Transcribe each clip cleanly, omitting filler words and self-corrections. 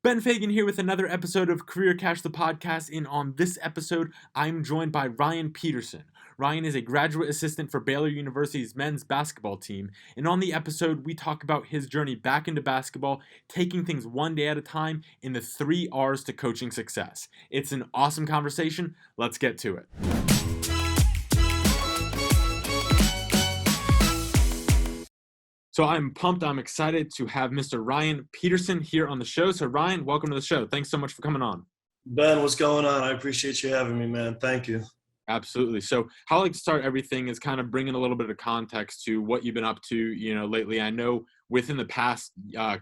Ben Fagan here with another episode of Career Cash the podcast. And on this episode, I'm joined by Ryan Peterson. Ryan is a graduate assistant for Baylor University's men's basketball team. And on the episode, we talk about his journey back into basketball, taking things one day at a time, in the 3 R's to coaching success. It's an awesome conversation. Let's get to it. So I'm pumped. I'm excited to have Mr. Ryan Peterson here on the show. So Ryan, welcome to the show. Thanks so much for coming on. Ben, what's going on? I appreciate you having me, man. Thank you. Absolutely. So how I like to start everything is kind of bringing a little bit of context to what you've been up to, lately. I know within the past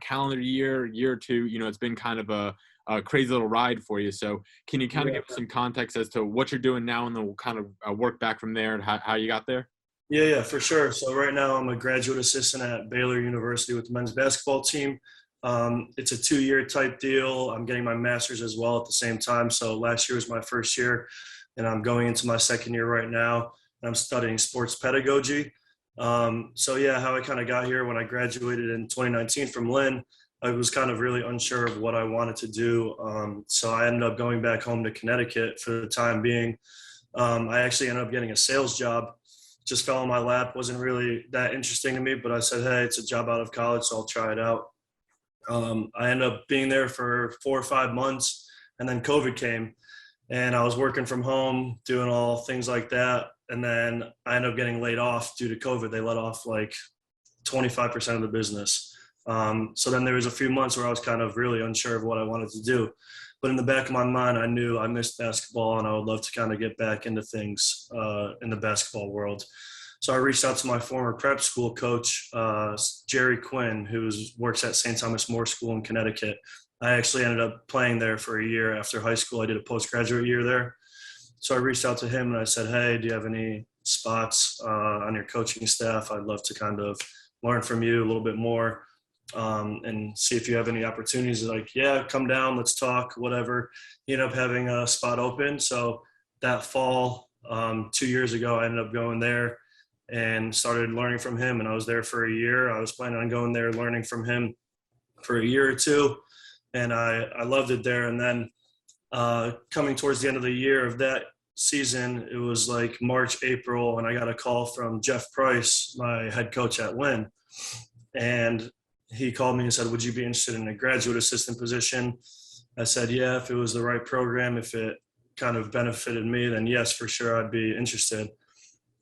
calendar year or two, it's been kind of a crazy little ride for you. So can you kind of give us some context as to what you're doing now, and then we'll kind of work back from there and how you got there? Yeah, for sure. So right now I'm a graduate assistant at Baylor University with the men's basketball team. It's a 2-year type deal. I'm getting my master's as well at the same time. So last year was my first year, and I'm going into my second year right now. And I'm studying sports pedagogy. How I kind of got here when I graduated in 2019 from Lynn, I was kind of really unsure of what I wanted to do. So I ended up going back home to Connecticut for the time being. I actually ended up getting a sales job. Just fell in my lap. Wasn't really that interesting to me, but I said, hey, it's a job out of college, so I'll try it out. I ended up being there for 4 or 5 months, and then COVID came, and I was working from home, doing all things like that. And then I ended up getting laid off due to COVID. They let off like 25% of the business. So then there was a few months where I was kind of really unsure of what I wanted to do. But in the back of my mind, I knew I missed basketball, and I would love to kind of get back into things in the basketball world. So I reached out to my former prep school coach, Jerry Quinn, who works at St. Thomas More School in Connecticut. I actually ended up playing there for a year after high school. I did a postgraduate year there. So I reached out to him and I said, hey, do you have any spots on your coaching staff? I'd love to kind of learn from you a little bit more. And see if you have any opportunities. Like, yeah, come down, let's talk, whatever. He ended up having a spot open. So that fall, 2 years ago, I ended up going there and started learning from him. And I was there for a year. I was planning on going there, learning from him for a year or two. And I loved it there. And then coming towards the end of the year of that season, it was like March, April, and I got a call from Jeff Price, my head coach at Lynn. And he called me and said, would you be interested in a graduate assistant position? I said, yeah, if it was the right program, if it kind of benefited me, then yes, for sure, I'd be interested.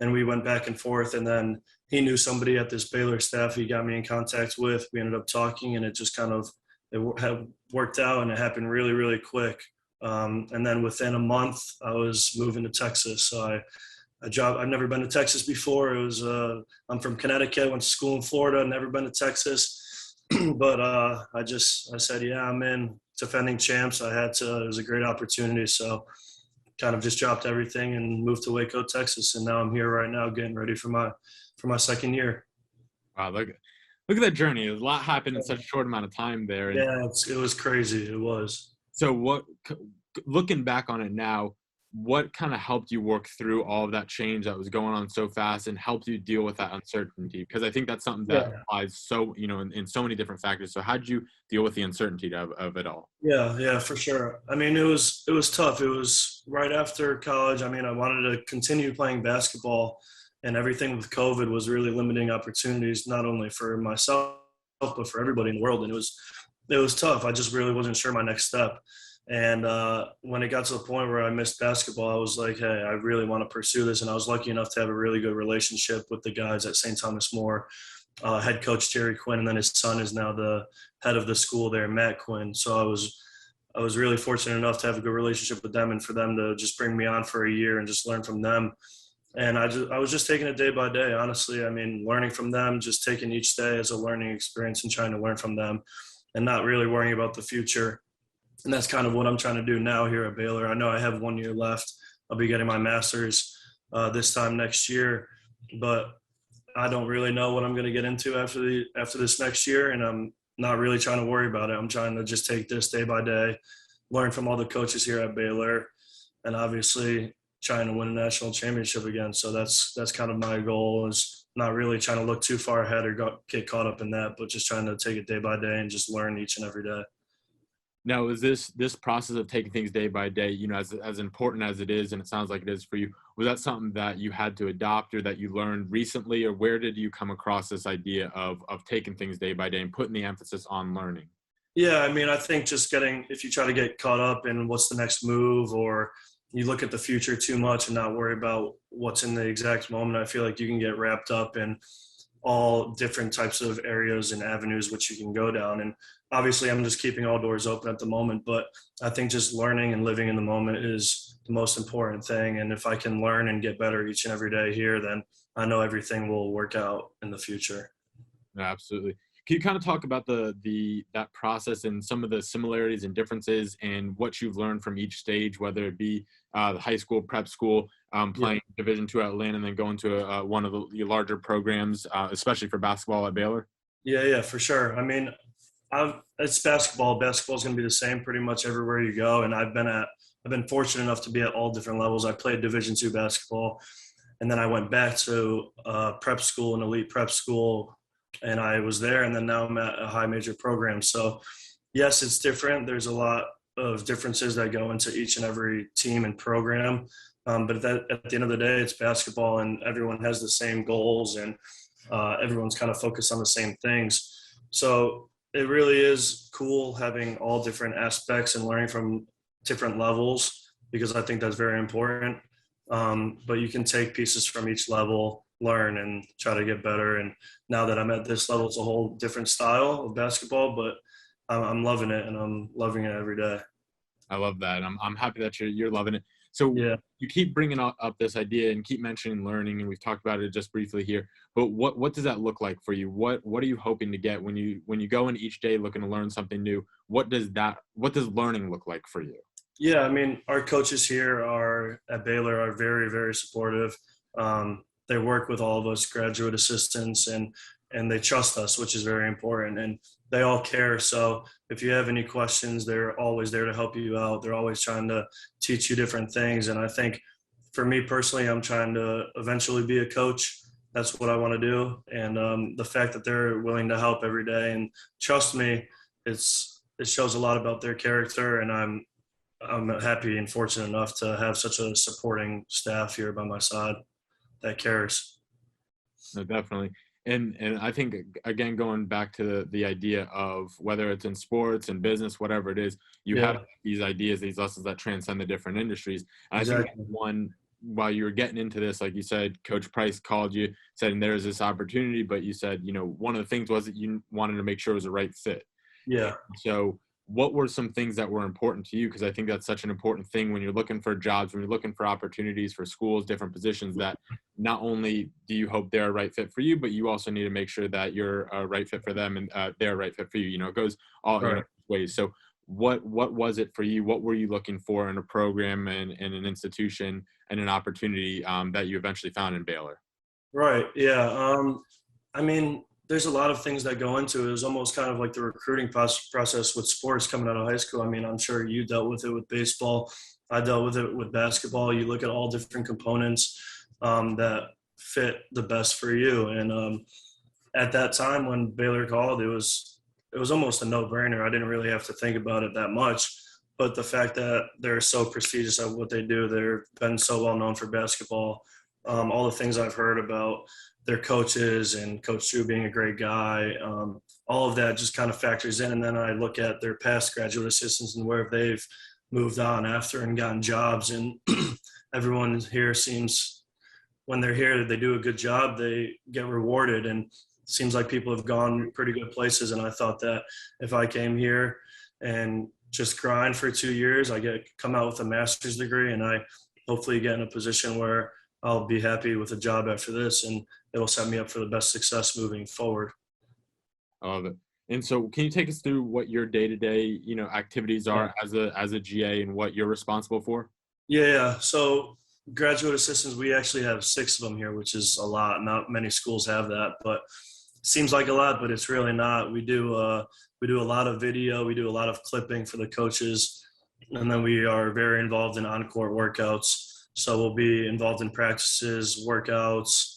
And we went back and forth. And then he knew somebody at this Baylor staff he got me in contact with. We ended up talking, and it just kind of had worked out, and it happened really, really quick. And then within a month, I was moving to Texas. So I've never been to Texas before. It was I'm from Connecticut, went to school in Florida, never been to Texas. But I said, yeah, I'm in. Defending champs. It was a great opportunity. So kind of just dropped everything and moved to Waco, Texas. And now I'm here right now getting ready for my second year. Wow, look at that journey. A lot happened in such a short amount of time there. Yeah, it was crazy. It was. So looking back on it now, what kind of helped you work through all of that change that was going on so fast and helped you deal with that uncertainty? Because I think that's something that applies so, in so many different factors. So how did you deal with the uncertainty of it all? Yeah, for sure. I mean, it was tough. It was right after college. I mean, I wanted to continue playing basketball, and everything with COVID was really limiting opportunities, not only for myself, but for everybody in the world. And it was tough. I just really wasn't sure my next step. And when it got to the point where I missed basketball, I was like, hey, I really want to pursue this. And I was lucky enough to have a really good relationship with the guys at St. Thomas More, head coach Jerry Quinn, and then his son is now the head of the school there, Matt Quinn. So I was really fortunate enough to have a good relationship with them, and for them to just bring me on for a year and just learn from them. And I was just taking it day by day, honestly. I mean, learning from them, just taking each day as a learning experience and trying to learn from them and not really worrying about the future. And that's kind of what I'm trying to do now here at Baylor. I know I have 1 year left. I'll be getting my master's this time next year, but I don't really know what I'm going to get into after this next year, and I'm not really trying to worry about it. I'm trying to just take this day by day, learn from all the coaches here at Baylor, and obviously trying to win a national championship again. So that's kind of my goal, is not really trying to look too far ahead or get caught up in that, but just trying to take it day by day and just learn each and every day. Now, is this process of taking things day by day, as important as it is, and it sounds like it is for you, was that something that you had to adopt or that you learned recently, or where did you come across this idea of taking things day by day and putting the emphasis on learning? Yeah, I mean, I think just if you try to get caught up in what's the next move, or you look at the future too much and not worry about what's in the exact moment, I feel like you can get wrapped up in all different types of areas and avenues which you can go down. And obviously, I'm just keeping all doors open at the moment, but I think just learning and living in the moment is the most important thing. And if I can learn and get better each and every day here, then I know everything will work out in the future. No, absolutely. Can you kind of talk about that process and some of the similarities and differences and what you've learned from each stage, whether it be the high school, prep school, Yeah. playing Division II at Atlanta, and then going to one of the larger programs, especially for basketball at Baylor? Yeah, for sure. I mean, it's basketball. Basketball is going to be the same pretty much everywhere you go. And I've been fortunate enough to be at all different levels. I played Division II basketball, and then I went back to prep school, an elite prep school, and I was there. And then now I'm at a high major program. So yes, it's different. There's a lot of differences that go into each and every team and program. But at the end of the day, it's basketball, and everyone has the same goals, and everyone's kind of focused on the same things. So it really is cool having all different aspects and learning from different levels, because I think that's very important. But you can take pieces from each level, learn, and try to get better. And now that I'm at this level, it's a whole different style of basketball, but I'm loving it, and I'm loving it every day. I love that. I'm happy that you're loving it. So Yeah. you keep bringing up this idea and keep mentioning learning, and we've talked about it just briefly here. But what does that look like for you? What are you hoping to get when you go in each day looking to learn something new? What does learning look like for you? Yeah, I mean, our coaches here are at Baylor are very, very supportive. They work with all of us graduate assistants, and they trust us, which is very important. And they all care. So if you have any questions, they're always there to help you out. They're always trying to teach you different things. And I think for me personally, I'm trying to eventually be a coach. That's what I want to do. And the fact that they're willing to help every day and trust me, it shows a lot about their character. And I'm happy and fortunate enough to have such a supporting staff here by my side that cares. No, definitely. And I think again, going back to the idea of whether it's in sports and business, whatever it is, you have Yeah, these ideas, these lessons that transcend the different industries. And I think exactly. one while you were getting into this, like you said, Coach Price called you, said there's this opportunity, but you said, one of the things was that you wanted to make sure it was a right fit. Yeah, So what were some things that were important to you? Because I think that's such an important thing when you're looking for jobs, when you're looking for opportunities for schools, different positions, that not only do you hope they're a right fit for you, but you also need to make sure that you're a right fit for them and they're a right fit for you. It goes all right. ways. So what was it for you? What were you looking for in a program and an institution and an opportunity that you eventually found in Baylor? Right. Yeah. I mean, there's a lot of things that go into it. It was almost kind of like the recruiting process with sports coming out of high school. I mean, I'm sure you dealt with it with baseball. I dealt with it with basketball. You look at all different components that fit the best for you. And at that time when Baylor called, it was almost a no-brainer. I didn't really have to think about it that much. But the fact that they're so prestigious at what they do, they've been so well known for basketball. All the things I've heard about their coaches and Coach Drew being a great guy, all of that just kind of factors in. And then I look at their past graduate assistants and where they've moved on after and gotten jobs. And everyone here seems, when they're here, they do a good job, they get rewarded. And it seems like people have gone pretty good places. And I thought that if I came here and just grind for 2 years, I get come out with a master's degree, and I hopefully get in a position where I'll be happy with a job after this, and it'll set me up for the best success moving forward. I love it. And so can you take us through what your day-to-day, activities Yeah. are as a GA and what you're responsible for? Yeah. So graduate assistants, we actually have 6 of them here, which is a lot. Not many schools have that, but it seems like a lot, but it's really not. We do a lot of video, we do a lot of clipping for the coaches, and then we are very involved in on-court workouts. So we'll be involved in practices, workouts.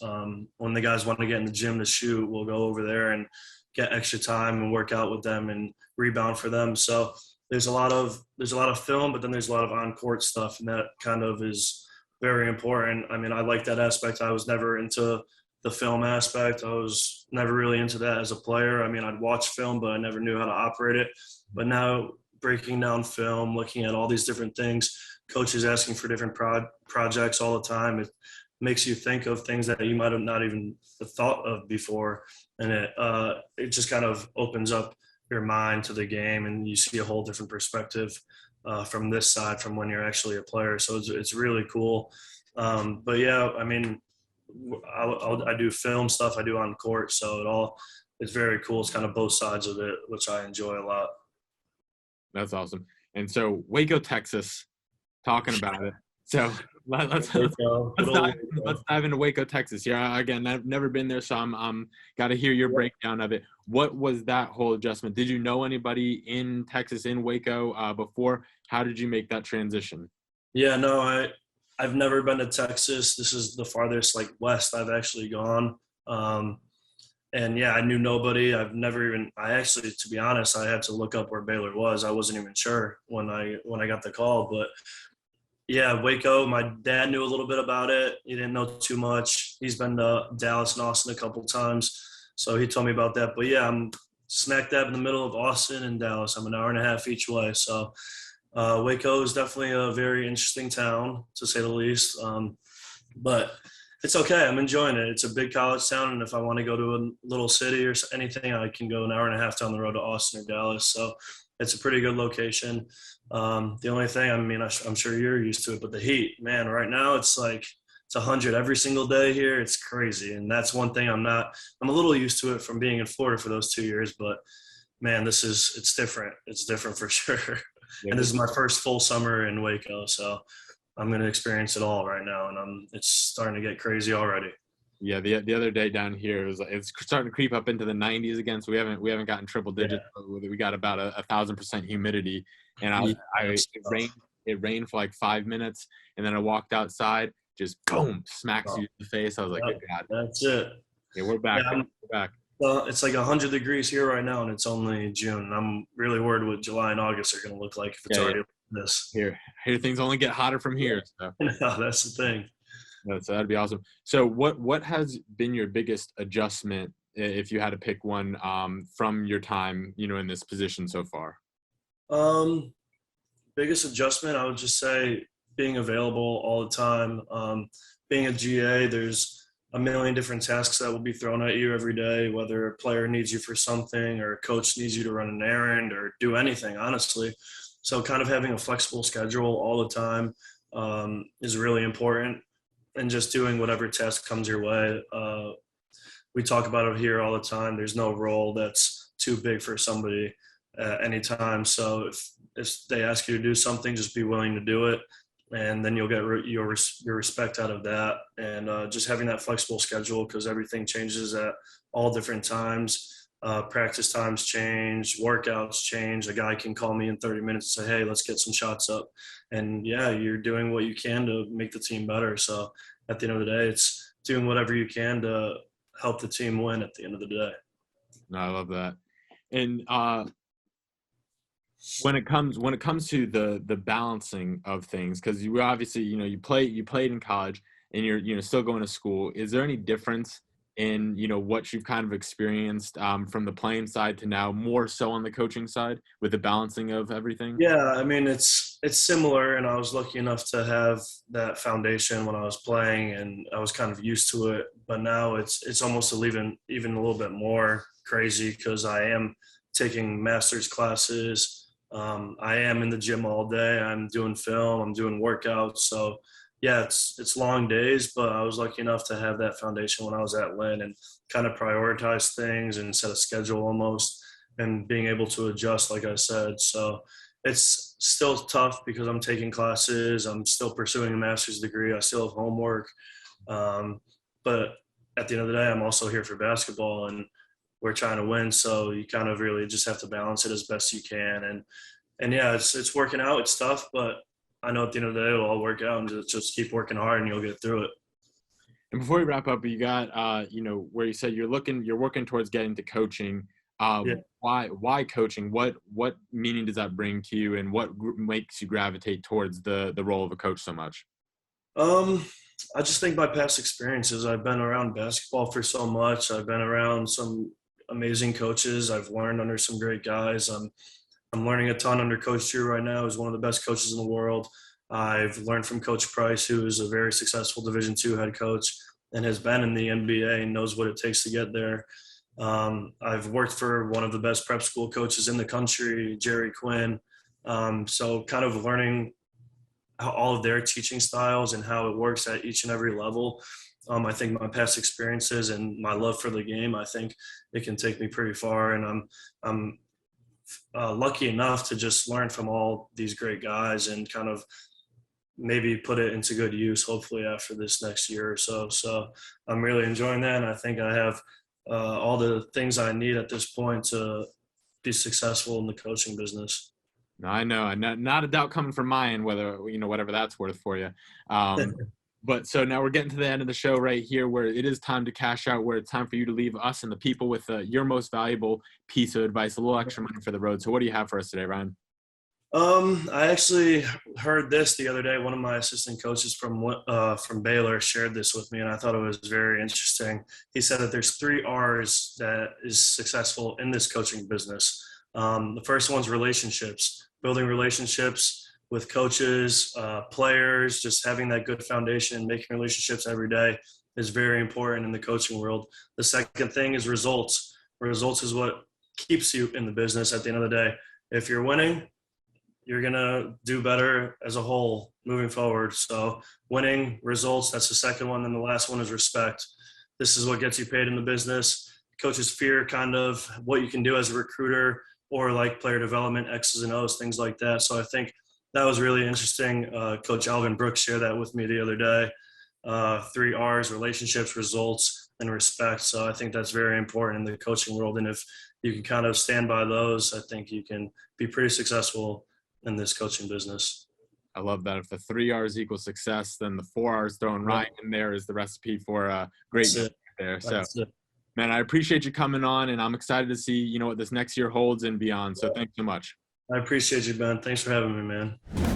When the guys want to get in the gym to shoot, we'll go over there and get extra time and work out with them and rebound for them. So there's a lot of film, but then there's a lot of on court stuff, and that kind of is very important. I mean, I like that aspect. I was never into the film aspect. I was never really into that as a player. I mean, I'd watch film, but I never knew how to operate it. But now breaking down film, looking at all these different things, coaches asking for different projects all the time. It makes you think of things that you might have not even thought of before, and it just kind of opens up your mind to the game, and you see a whole different perspective from this side from when you're actually a player. So it's really cool. But yeah, I mean, I do film stuff, I do on court, so it's very cool. It's kind of both sides of it, which I enjoy a lot. That's awesome. And so Waco, Texas, talking about it. So Good old let's dive into Waco, Texas. Yeah, again, I've never been there, so I'm got to hear your breakdown of it. What was that whole adjustment? Did you know anybody in Texas, in Waco, before? How did you make that transition? Yeah, no, I've never been to Texas. This is the farthest like west I've actually gone. Um, and yeah, I knew nobody. I actually, to be honest, I had to look up where Baylor was. I wasn't even sure when I got the call, but yeah, Waco. My dad knew a little bit about it. He didn't know too much. He's been to Dallas and Austin a couple times, so he told me about that. But yeah, I'm smack dab in the middle of Austin and Dallas. I'm an hour and a half each way. So Waco is definitely a very interesting town, to say the least. But it's okay. I'm enjoying it. It's a big college town, and if I want to go to a little city or anything, I can go an hour and a half down the road to Austin or Dallas. So it's a pretty good location. The only thing, I mean, I'm sure you're used to it, but the heat, man, right now it's like it's 100 every single day here. It's crazy, and that's one thing I'm a little used to it from being in Florida for those 2 years, but man, it's different. It's different for sure. Yeah, And this is my first full summer in Waco, so I'm going to experience it all right now, and it's starting to get crazy already. yeah. The other day down here it's starting to creep up into the 90s again. So we haven't gotten triple digits. Yeah. But we got about 1,000% humidity, and Yeah, it rained for like 5 minutes, and then I walked outside, just boom, smacks you in the face. I was like, yeah, good God. that's it. Yeah, we're back. Yeah, We're back. well, it's like 100 degrees here right now, and it's only June. And I'm really worried what July and August are going to look like if it's Yeah, yeah. already like this. Here things only get hotter from here. So. No, that's the thing. So that'd be awesome. So what has been your biggest adjustment, if you had to pick one, from your time, in this position so far? Um, Biggest adjustment, I would just say being available all the time. Being a GA, there's a million different tasks that will be thrown at you every day, whether a player needs you for something or a coach needs you to run an errand or do anything, honestly. So, kind of having a flexible schedule all the time is really important, and just doing whatever task comes your way. We talk about it here all the time. There's no role that's too big for somebody at any time. So if they ask you to do something, just be willing to do it, and then you'll get your respect out of that. And just having that flexible schedule, because everything changes at all different times. Practice times change, workouts change. A guy can call me in 30 minutes and say, "Hey, let's get some shots up," and yeah, you're doing what you can to make the team better. So at the end of the day, it's doing whatever you can to help the team win at the end of the day. No, I love that. And when it comes to the balancing of things, because you obviously you played in college, and you're still going to school. Is there any difference in what you've kind of experienced, from the playing side to now more so on the coaching side with the balancing of everything? Yeah, I mean it's similar, and I was lucky enough to have that foundation when I was playing, and I was kind of used to it. But now it's almost even a little bit more crazy, because I am taking master's classes. I am in the gym all day. I'm doing film. I'm doing workouts. So yeah, it's long days, but I was lucky enough to have that foundation when I was at Lynn, and kind of prioritize things and set a schedule almost, and being able to adjust, like I said. So it's still tough because I'm taking classes. I'm still pursuing a master's degree. I still have homework. Um, but at the end of the day, I'm also here for basketball, and we're trying to win. So you kind of really just have to balance it as best you can. And yeah, it's working out. It's tough, but I know at the end of the day, it'll all work out, and just keep working hard and you'll get through it. And before we wrap up, you got where you said you're working towards getting to coaching. Yeah. Why coaching? What meaning does that bring to you, and what makes you gravitate towards the role of a coach so much? Um, I just think my past experiences, I've been around basketball for so much. I've been around some amazing coaches. I've learned under some great guys. I'm learning a ton under Coach Drew right now, who's one of the best coaches in the world. I've learned from Coach Price, who is a very successful Division II head coach and has been in the NBA and knows what it takes to get there. I've worked for one of the best prep school coaches in the country, Jerry Quinn. So kind of learning how all of their teaching styles and how it works at each and every level. I think my past experiences and my love for the game, I think it can take me pretty far. And I'm lucky enough to just learn from all these great guys and kind of maybe put it into good use, hopefully after this next year or so. So I'm really enjoying that. And I think I have all the things I need at this point to be successful in the coaching business. No, I know, not a doubt coming from my end, whether whatever that's worth for you. But so now we're getting to the end of the show right here, where it is time to cash out, where it's time for you to leave us and the people with your most valuable piece of advice, a little extra money for the road. So what do you have for us today, Ryan? I actually heard this the other day. One of my assistant coaches from Baylor shared this with me, and I thought it was very interesting. He said that there's 3 R's that is successful in this coaching business. The first one's relationships, building relationships with coaches, players, just having that good foundation, making relationships every day is very important in the coaching world. The second thing is results. Results is what keeps you in the business at the end of the day. If you're winning, you're going to do better as a whole moving forward. So winning, results, that's the second one. And the last one is respect. This is what gets you paid in the business. Coaches fear kind of what you can do as a recruiter or like player development, X's and O's, things like that. So I think that was really interesting. Coach Alvin Brooks shared that with me the other day. 3 R's, relationships, results, and respect. So I think that's very important in the coaching world. And if you can kind of stand by those, I think you can be pretty successful in this coaching business. I love that. If the 3 R's equal success, then the 4 R's throwing Ryan in there is the recipe for a great there. So, man, I appreciate you coming on, and I'm excited to see what this next year holds and beyond. So thanks so much. I appreciate you, Ben. Thanks for having me, man.